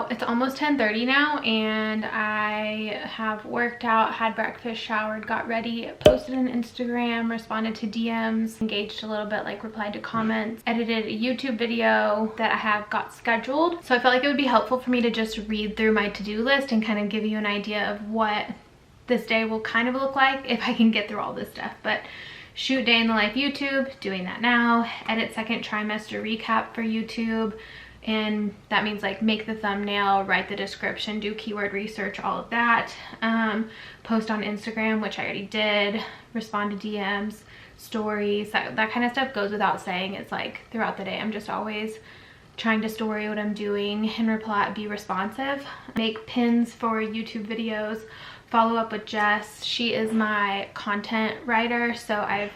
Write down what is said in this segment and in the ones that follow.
It's almost 10:30 now, and I have worked out, had breakfast, showered, got ready, posted on Instagram, responded to DMs, engaged a little bit, like replied to comments, edited a YouTube video that I have got scheduled. So I felt like it would be helpful for me to just read through my to-do list and kind of give you an idea of what this day will kind of look like if I can get through all this stuff. But shoot day in the life YouTube, doing that now. Edit second trimester recap for YouTube. And that means like make the thumbnail, write the description, do keyword research, all of that. Post on Instagram, which I already did, respond to DMs, stories, that kind of stuff goes without saying. It's like throughout the day, I'm just always trying to story what I'm doing and reply, be responsive. Make pins for YouTube videos, follow up with Jess. She is my content writer, so I've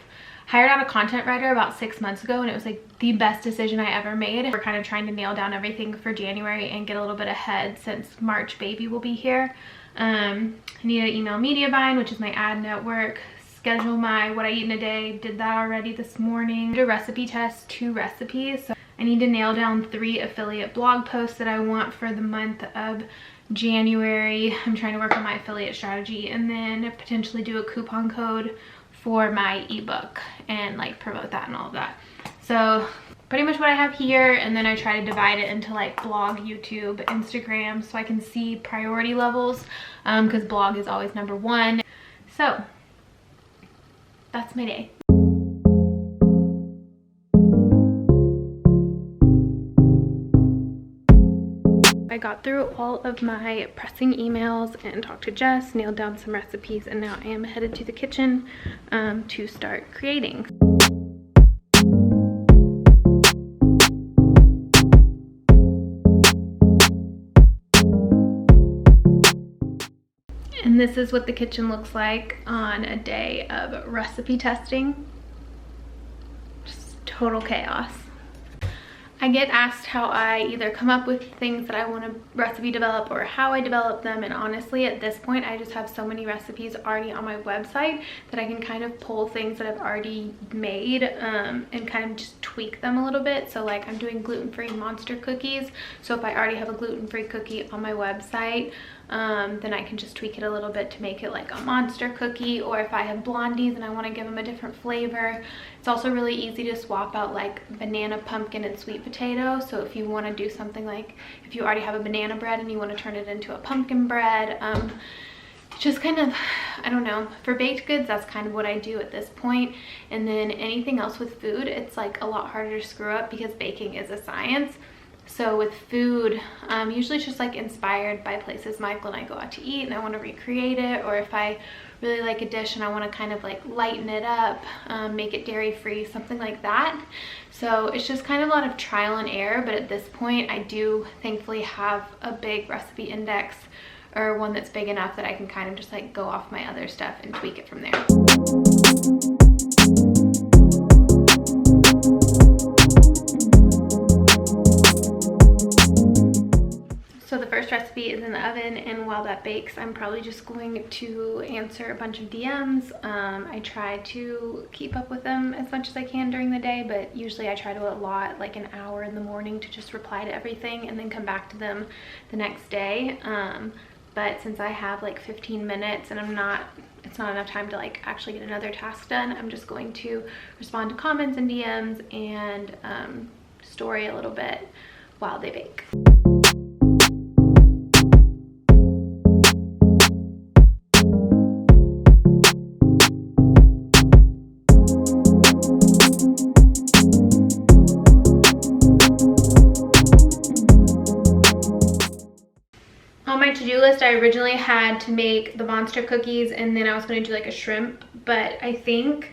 hired out a content writer about 6 months ago, and it was like the best decision I ever made. We're kind of trying to nail down everything for January and get a little bit ahead since March baby will be here. I need to email media buying, which is my ad network, schedule my what I eat in a day, did that already this morning. Did a recipe test, 2 recipes. So I need to nail down 3 affiliate blog posts that I want for the month of January. I'm trying to work on my affiliate strategy, and then potentially do a coupon code for my ebook and like promote that and all of that. So pretty much what I have here, and then I try to divide it into like blog, YouTube, Instagram, so I can see priority levels, because blog is always number 1. So that's my day. I got through all of my pressing emails and talked to Jess, nailed down some recipes, and now I am headed to the kitchen to start creating. And this is what the kitchen looks like on a day of recipe testing. Just total chaos. I get asked how I either come up with things that I want to recipe develop or how I develop them, and honestly at this point I just have so many recipes already on my website that I can kind of pull things that I've already made and kind of just tweak them a little bit. So like I'm doing gluten-free monster cookies, so if I already have a gluten-free cookie on my website, then I can just tweak it a little bit to make it like a monster cookie. Or if I have blondies and I want to give them a different flavor, it's also really easy to swap out like banana, pumpkin, and sweet potato. So if you want to do something like, if you already have a banana bread and you want to turn it into a pumpkin bread, just kind of, I don't know, for baked goods that's kind of what I do at this point. And then anything else with food, it's like a lot harder to screw up because baking is a science. So with food, usually it's just like inspired by places Michael and I go out to eat and I want to recreate it, or if I really like a dish and I want to kind of like lighten it up, make it dairy free, something like that. So it's just kind of a lot of trial and error, but at this point I do thankfully have a big recipe index, or one that's big enough that I can kind of just like go off my other stuff and tweak it from there. So the first recipe is in the oven, and while that bakes, I'm probably just going to answer a bunch of DMs. I try to keep up with them as much as I can during the day, but usually I try to allot like an hour in the morning to just reply to everything and then come back to them the next day. But since I have like 15 minutes and it's not enough time to like actually get another task done, I'm just going to respond to comments and DMs and story a little bit while they bake. To-do list, I originally had to make the monster cookies and then I was going to do like a shrimp, but I think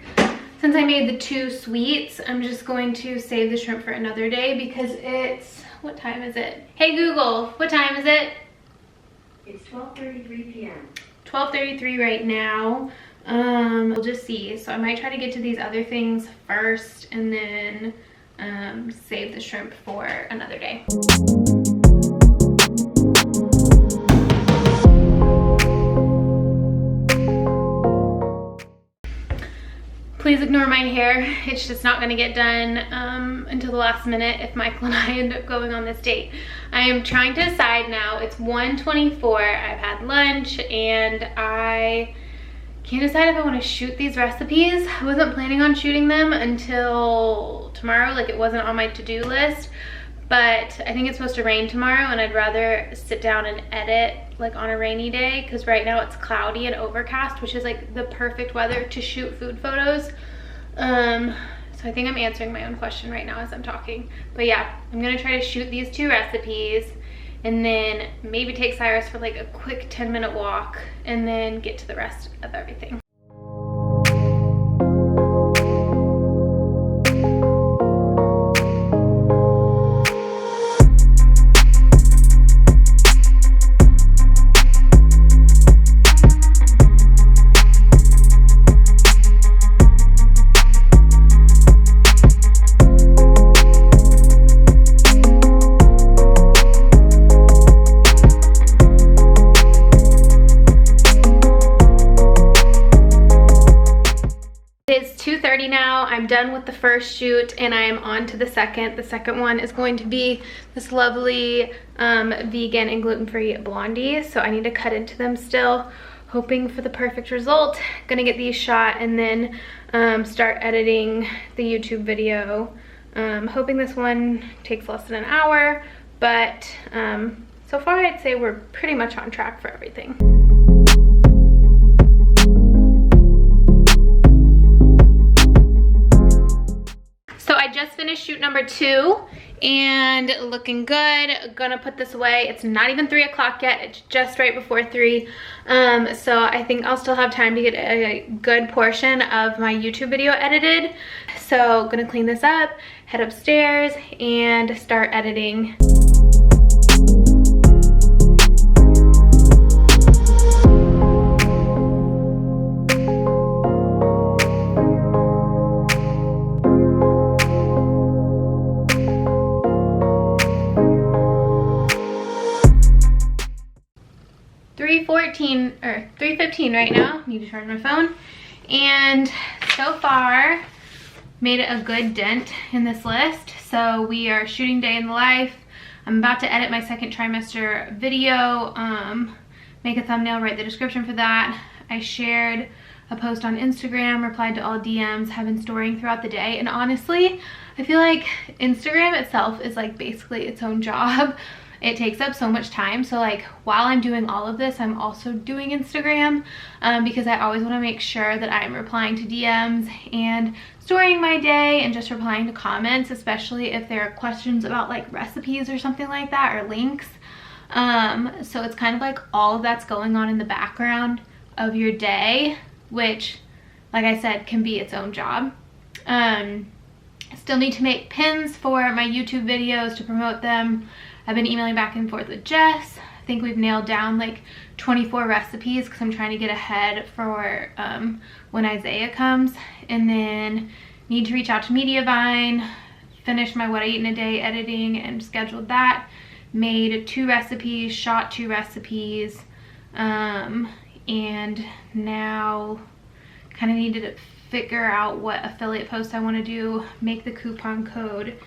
since I made the 2 sweets, I'm just going to save the shrimp for another day because it's, what time is it? Hey Google, what time is it? It's 12:33 p.m. 12:33 right now. We'll just see. So I might try to get to these other things first and then save the shrimp for another day. Please ignore my hair. It's just not gonna get done until the last minute if Michael and I end up going on this date. I am trying to decide now. It's 1:24. I've had lunch and I can't decide if I want to shoot these recipes. I wasn't planning on shooting them until tomorrow, like it wasn't on my to-do list, but I think it's supposed to rain tomorrow and I'd rather sit down and edit like on a rainy day, because right now it's cloudy and overcast, which is like the perfect weather to shoot food photos. So I think I'm answering my own question right now as I'm talking. But yeah, I'm gonna try to shoot these 2 recipes and then maybe take Cyrus for like a quick 10-minute walk and then get to the rest of everything. It's 2:30 now. I'm done with the first shoot and I am on to the second. The second one is going to be this lovely vegan and gluten-free blondie. So I need to cut into them still, hoping for the perfect result. Gonna get these shot and then start editing the YouTube video. Hoping this one takes less than an hour, but so far I'd say we're pretty much on track for everything. So I just finished shoot number 2 and looking good. Gonna put this away. It's not even 3 o'clock yet. It's just right before 3. So I think I'll still have time to get a good portion of my YouTube video edited. So gonna clean this up, head upstairs and start editing. Or 3:15 right now. Need to charge my phone. And so far made a good dent in this list. So we are shooting day in the life. I'm about to edit my second trimester video, make a thumbnail, write the description for that. I shared a post on Instagram, replied to all DMs, have been storing throughout the day. And honestly, I feel like Instagram itself is like basically its own job. It takes up so much time. So like while I'm doing all of this, I'm also doing Instagram because I always want to make sure that I'm replying to DMs and storing my day and just replying to comments, especially if there are questions about like recipes or something like that, or links. So it's kind of like all of that's going on in the background of your day, which like I said can be its own job. I still need to make pins for my YouTube videos to promote them. I've been emailing back and forth with Jess. I think we've nailed down like 24 recipes because I'm trying to get ahead for when Isaiah comes. And then need to reach out to Mediavine, finish my what I eat in a day editing and scheduled that. Made 2 recipes, shot 2 recipes, and now kind of needed to figure out what affiliate posts I want to do, make the coupon code,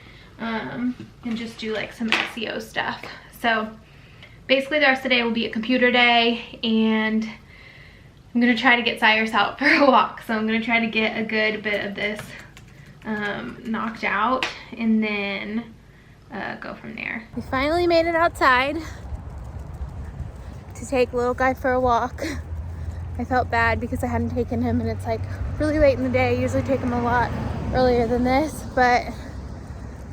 and just do like some SEO stuff. So basically the rest of the day will be a computer day, and I'm gonna try to get Cyrus out for a walk. So I'm gonna try to get a good bit of this knocked out and then go from there. We finally made it outside to take little guy for a walk. I felt bad because I hadn't taken him and it's like really late in the day. I usually take him a lot earlier than this, but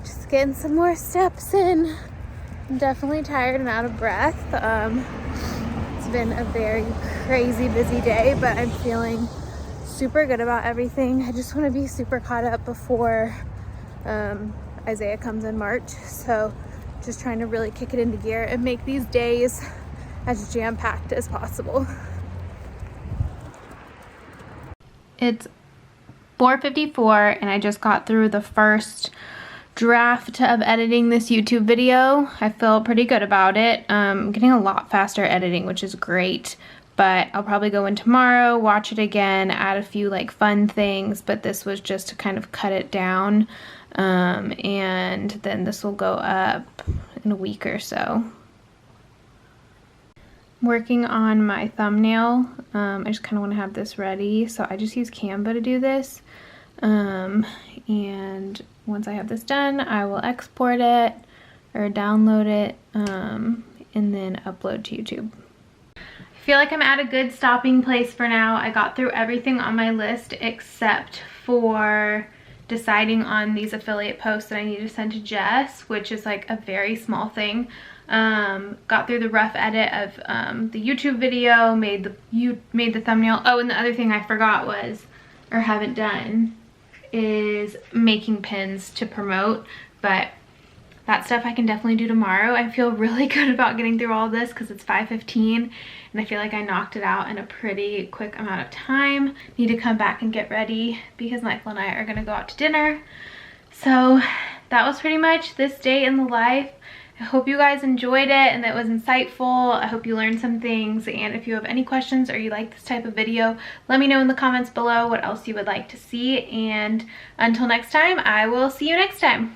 just getting some more steps in. I'm definitely tired and out of breath. It's been a very crazy busy day, but I'm feeling super good about everything. I just want to be super caught up before Isaiah comes in March. So just trying to really kick it into gear and make these days as jam-packed as possible. It's 4:54 and I just got through the first draft of editing this YouTube video. I feel pretty good about it. I'm getting a lot faster editing, which is great, but I'll probably go in tomorrow, watch it again, add a few like fun things, but this was just to kind of cut it down. And then this will go up in a week or so. Working on my thumbnail. I just kind of want to have this ready, so I just use Canva to do this. And once I have this done, I will export it or download it, and then upload to YouTube. I feel like I'm at a good stopping place for now. I got through everything on my list except for deciding on these affiliate posts that I need to send to Jess, which is like a very small thing. Got through the rough edit of the YouTube video, made the thumbnail. Oh, and the other thing I forgot was, or haven't done, is making pins to promote, but that stuff I can definitely do tomorrow. I feel really good about getting through all this because it's 5:15 and I feel like I knocked it out in a pretty quick amount of time. Need to come back and get ready because Michael and I are gonna go out to dinner. So that was pretty much this day in the life. I hope you guys enjoyed it and that it was insightful. I hope you learned some things, and if you have any questions or you like this type of video, let me know in the comments below what else you would like to see, and until next time, I will see you next time.